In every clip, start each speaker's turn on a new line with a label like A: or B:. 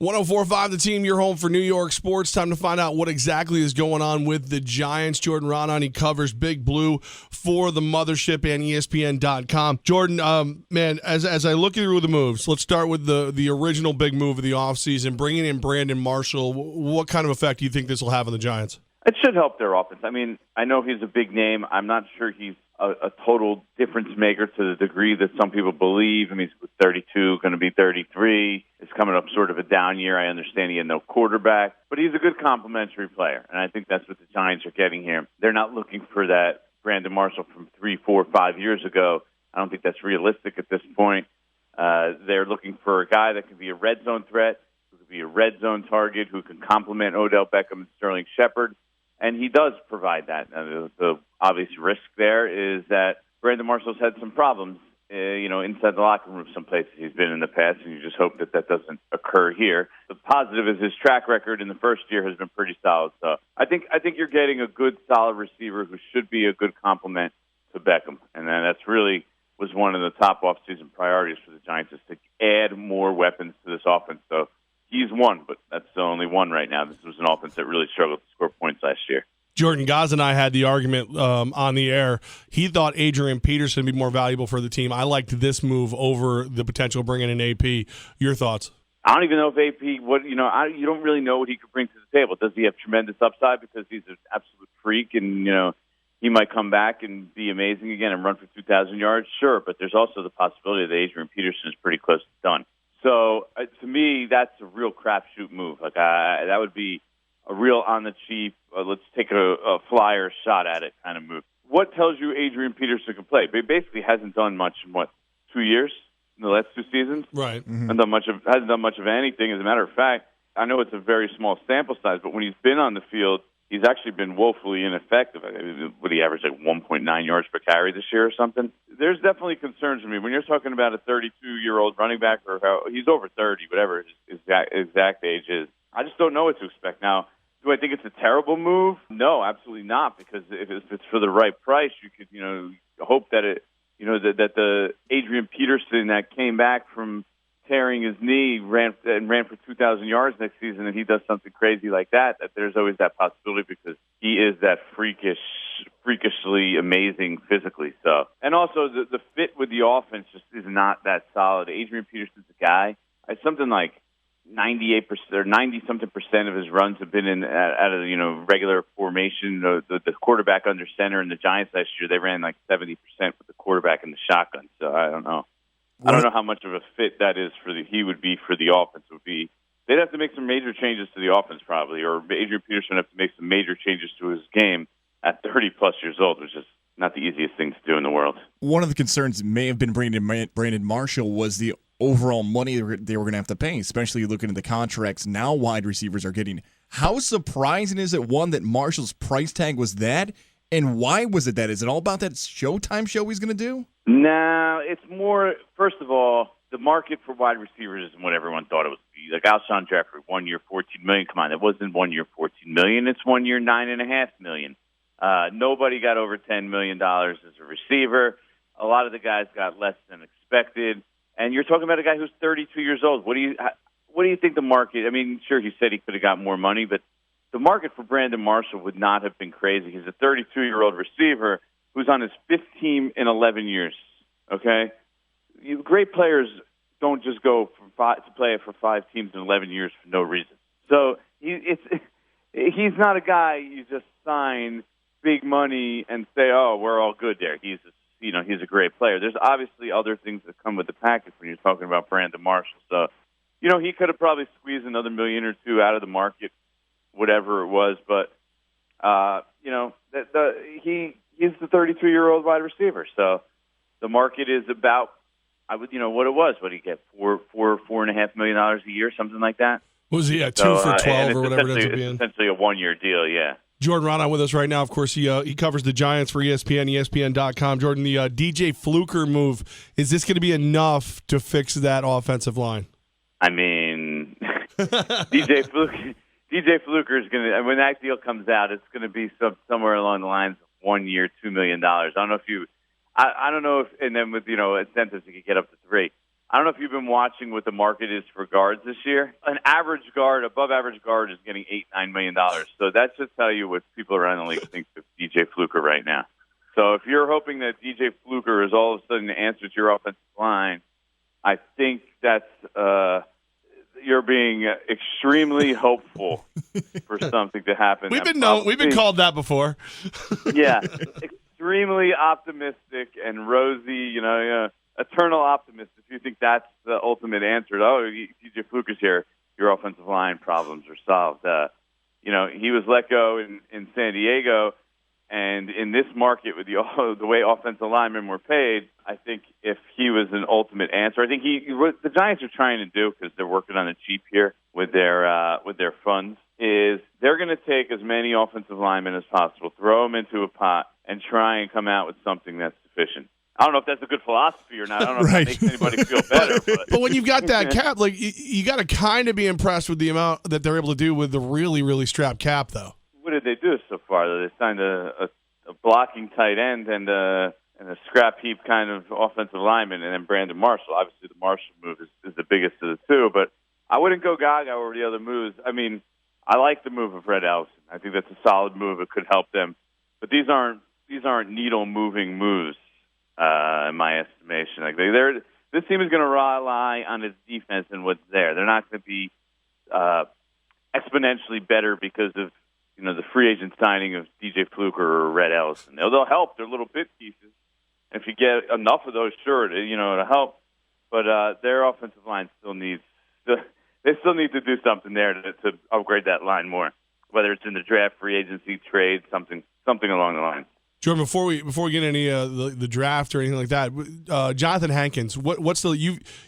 A: 104.5 The Team, your home for New York sports. Time to find out what exactly is going on with the Giants. Jordan Ranaan, he covers Big Blue for the Mothership and ESPN.com. Jordan, man, as I look through the moves, let's start with the original big move of the offseason, bringing in Brandon Marshall. What kind of effect do you think this will have on the Giants?
B: It should help their offense. I mean, I know he's a big name. I'm not sure he's a total difference maker to the degree that some people believe. I mean, he's 32, going to be 33. It's coming up sort of a down year. I understand he had no quarterback, but he's a good complementary player, and I think that's what the Giants are getting here. They're not looking for that Brandon Marshall from 3, 4, 5 years ago. I don't think that's realistic at this point. They're looking for a guy that can be a red zone threat, who can be a red zone target, who can complement Odell Beckham and Sterling Shepard. And he does provide that. The obvious risk there is that Brandon Marshall's had some problems, inside the locker room some places he's been in the past, and you just hope that doesn't occur here. The positive is his track record in the first year has been pretty solid. So I think you're getting a good, solid receiver who should be a good complement to Beckham. And then that's really was one of the top offseason priorities for the Giants, is to add more weapons to this offense. So he's one, but that's the only one right now. This was an offense that really struggled to score points last year.
A: Jordan Goz and I had the argument on the air. He thought Adrian Peterson would be more valuable for the team. I liked this move over the potential bringing in AP. Your thoughts?
B: I don't even know if AP, you don't really know what he could bring to the table. Does he have tremendous upside because he's an absolute freak and, he might come back and be amazing again and run for 2,000 yards? Sure, but there's also the possibility that Adrian Peterson is pretty close to done. So, to me, that's a real crapshoot move. That would be a real on-the-cheap, let's take a flyer shot at it kind of move. What tells you Adrian Peterson can play? He basically hasn't done much in, 2 years? In the last 2 seasons?
A: Right. Mm-hmm.
B: Hasn't done much of anything. As a matter of fact, I know it's a very small sample size, but when he's been on the field, he's actually been woefully ineffective. Would he average 1.9 yards per carry this year or something? There's definitely concerns for me. When you're talking about a 32-year-old running back, or he's over 30, whatever his exact age is, I just don't know what to expect. Now, do I think it's a terrible move? No, absolutely not, because if it's for the right price, you could, hope that that the Adrian Peterson that came back from tearing his knee ran for 2,000 yards next season, and he does something crazy like that there's always that possibility, because he is that freakishly amazing physically. So, and also the fit with the offense just is not that solid. Adrian Peterson's a guy. Something like 98% or 90-something% of his runs have been out of regular formation. The quarterback under center in the Giants last year, they ran like 70% with the quarterback in the shotgun. So I don't know. I don't know how much of a fit that is he would be for the offense. They'd have to make some major changes to the offense probably, or Adrian Peterson would have to make some major changes to his game at 30-plus years old, which is not the easiest thing to do in the world.
C: One of the concerns may have been Brandon Marshall was the overall money they were going to have to pay, especially looking at the contracts now wide receivers are getting. How surprising is it, one, that Marshall's price tag was that, and why was it that? Is it all about that Showtime show he's going to do?
B: No, it's more, first of all, the market for wide receivers isn't what everyone thought it would be. Like Alshon Jeffrey, 1 year, $14 million. Come on, it wasn't 1 year, $14 million. It's 1 year, $9.5 million. Nobody got over $10 million as a receiver. A lot of the guys got less than expected. And you're talking about a guy who's 32 years old. What do you think the market? I mean, sure, he said he could have got more money, but the market for Brandon Marshall would not have been crazy. He's a 32-year-old receiver who's on his 5th team in 11 years. Okay, great players don't just go to play for 5 teams in 11 years for no reason. So he's not a guy you just sign big money and say, oh, we're all good there. He's a great player. There's obviously other things that come with the package when you're talking about Brandon Marshall. So, he could have probably squeezed another $1 million or $2 million out of the market, whatever it was. But, he's the 32-year-old wide receiver. So the market is about, what it was. What did he get? $4.5 million a year, something like that.
A: What was he at? 2 for 12 or whatever it ends up being?
B: It's essentially a 1-year deal, yeah.
A: Jordan Ranaan with us right now. Of course, he covers the Giants for ESPN, ESPN.com. Jordan, the DJ Fluker move, is this going to be enough to fix that offensive line? I mean, DJ Fluker is going to, when that deal comes out, it's going to be somewhere along the lines of 1 year, $2 million. I don't know if, and then with, incentives, you could get up to 3.
B: I don't know if you've been watching what the market is for guards this year. An average guard, above average guard, is getting $8-9 million. So that should tell you what people around the league think of DJ Fluker right now. So if you're hoping that DJ Fluker is all of a sudden the answer to your offensive line, I think that's you're being extremely hopeful for something to happen.
A: We've been called that before.
B: Yeah, extremely optimistic and rosy. Eternal optimist. If you think that's the ultimate answer, DJ Fluker's here, your offensive line problems are solved. He was let go in San Diego, and in this market with the way offensive linemen were paid, I think if he was an ultimate answer, I think what the Giants are trying to do, because they're working on the cheap here with their funds, is they're going to take as many offensive linemen as possible, throw them into a pot, and try and come out with something that's sufficient. I don't know if that's a good philosophy or not. I don't know if that makes anybody feel better.
A: But when you've got that cap, like you got to kind of be impressed with the amount that they're able to do with the really, really strapped cap, though.
B: What did they do so far? They signed a blocking tight end and a scrap heap kind of offensive lineman, and then Brandon Marshall. Obviously, the Marshall move is the biggest of the two, but I wouldn't go gaga over the other moves. I mean, I like the move of Red Ellison. I think that's a solid move. It could help them, but these aren't needle moving moves. In my estimation, this team is going to rely on its defense and what's there. They're not going to be exponentially better because of the free agent signing of DJ Fluker or Red Ellison. They'll help. They're little bit pieces. If you get enough of those, sure, it'll help. But their offensive line still needs to do something there to upgrade that line more. Whether it's in the draft, free agency, trade, something along the line.
A: Jordan, before we get any the draft or anything like that, Jonathan Hankins, what's the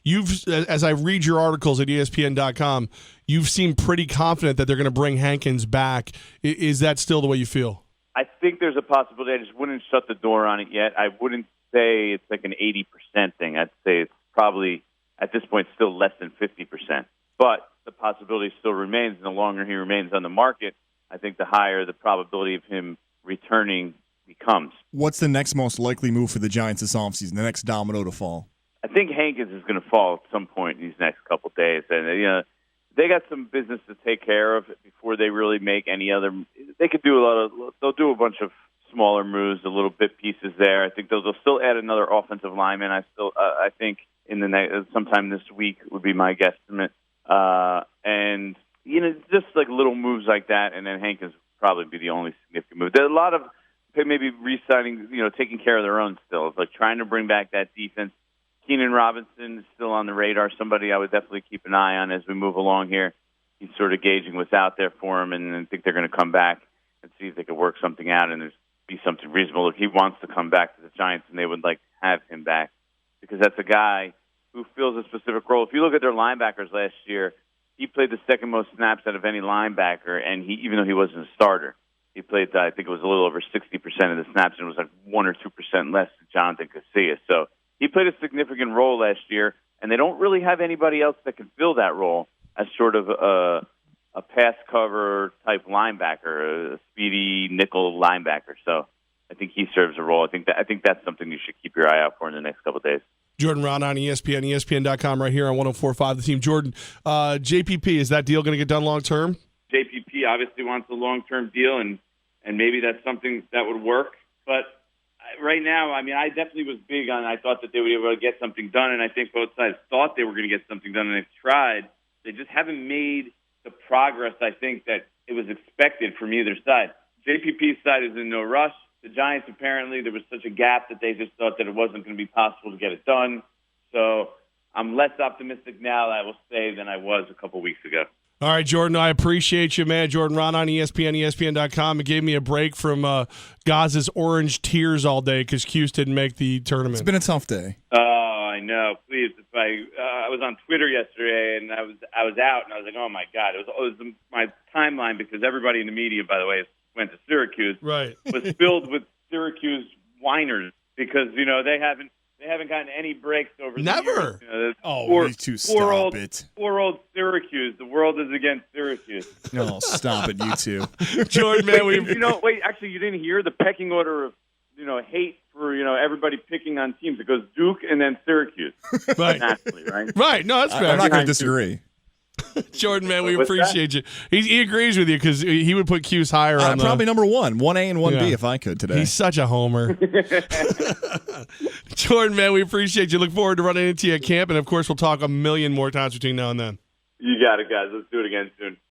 A: you've as I read your articles at ESPN.com, you've seemed pretty confident that they're going to bring Hankins back. Is that still the way you feel?
B: I think there's a possibility. I just wouldn't shut the door on it yet. I wouldn't say it's like an 80% thing. I'd say it's probably at this point still less than 50%. But the possibility still remains, and the longer he remains on the market, I think the higher the probability of him returning becomes.
C: What's the next most likely move for the Giants this offseason, the next domino to fall?
B: I think Hankins is going to fall at some point in these next couple of days. And, they got some business to take care of before they really make any other. They could do they'll do a bunch of smaller moves, a little bit pieces there. I think they'll still add another offensive lineman. I think in the sometime this week would be my guesstimate. And, just like little moves like that. And then Hankins would probably be the only significant move. There's a lot of maybe re-signing, taking care of their own still. It's like trying to bring back that defense. Keenan Robinson is still on the radar, somebody I would definitely keep an eye on as we move along here. He's sort of gauging what's out there for him, and I think they're going to come back and see if they can work something out and there's be something reasonable. Look, he wants to come back to the Giants, and they would like to have him back because that's a guy who fills a specific role. If you look at their linebackers last year, he played the second most snaps out of any linebacker, and even though he wasn't a starter, he played, I think it was a little over 60% of the snaps, and it was like 1 or 2% less than Jonathan Casillas. So he played a significant role last year, and they don't really have anybody else that can fill that role as sort of a pass cover type linebacker, a speedy nickel linebacker. So I think he serves a role. I think that's something you should keep your eye out for in the next couple of days.
A: Jordan Ranaan, ESPN, ESPN.com right here on 104.5 The Team. Jordan, JPP, is that deal going to get done long term?
B: JPP obviously wants a long-term deal, and maybe that's something that would work. But right now, I mean, I definitely was big on, I thought that they would be able to get something done, and I think both sides thought they were going to get something done, and they've tried. They just haven't made the progress, I think, that it was expected from either side. JPP's side is in no rush. The Giants, apparently, there was such a gap that they just thought that it wasn't going to be possible to get it done. So I'm less optimistic now, I will say, than I was a couple weeks ago.
A: All right, Jordan, I appreciate you, man. Jordan Ranaan, ESPN, ESPN.com. It gave me a break from Goz's orange tears all day because Cuse didn't make the tournament.
C: It's been a tough day.
B: Oh, I know. Please, if I was on Twitter yesterday, and I was out, and I was like, oh, my God. It was my timeline, because everybody in the media, by the way, went to Syracuse,
A: right,
B: was filled with Syracuse whiners because, they haven't gotten any breaks over the
A: Never.
B: years.
C: Stop it.
B: Poor old Syracuse. The world is against Syracuse.
C: No, stop it, you two.
A: Jordan, man,
B: wait, actually, you didn't hear the pecking order of, hate for everybody picking on teams. It goes Duke and then Syracuse.
A: Right.
B: Naturally, right?
A: Right. No, that's fair.
C: I'm not going to disagree.
A: Jordan, man, we
B: What's
A: appreciate you. He agrees with you because he would put Q's higher on
C: Probably number 1A and 1B
A: Yeah.
C: if I could today.
A: He's such a homer. Jordan, man, we appreciate you. Look forward to running into you at camp, and of course, we'll talk a million more times between now and then.
B: You got it, guys. Let's do it again soon.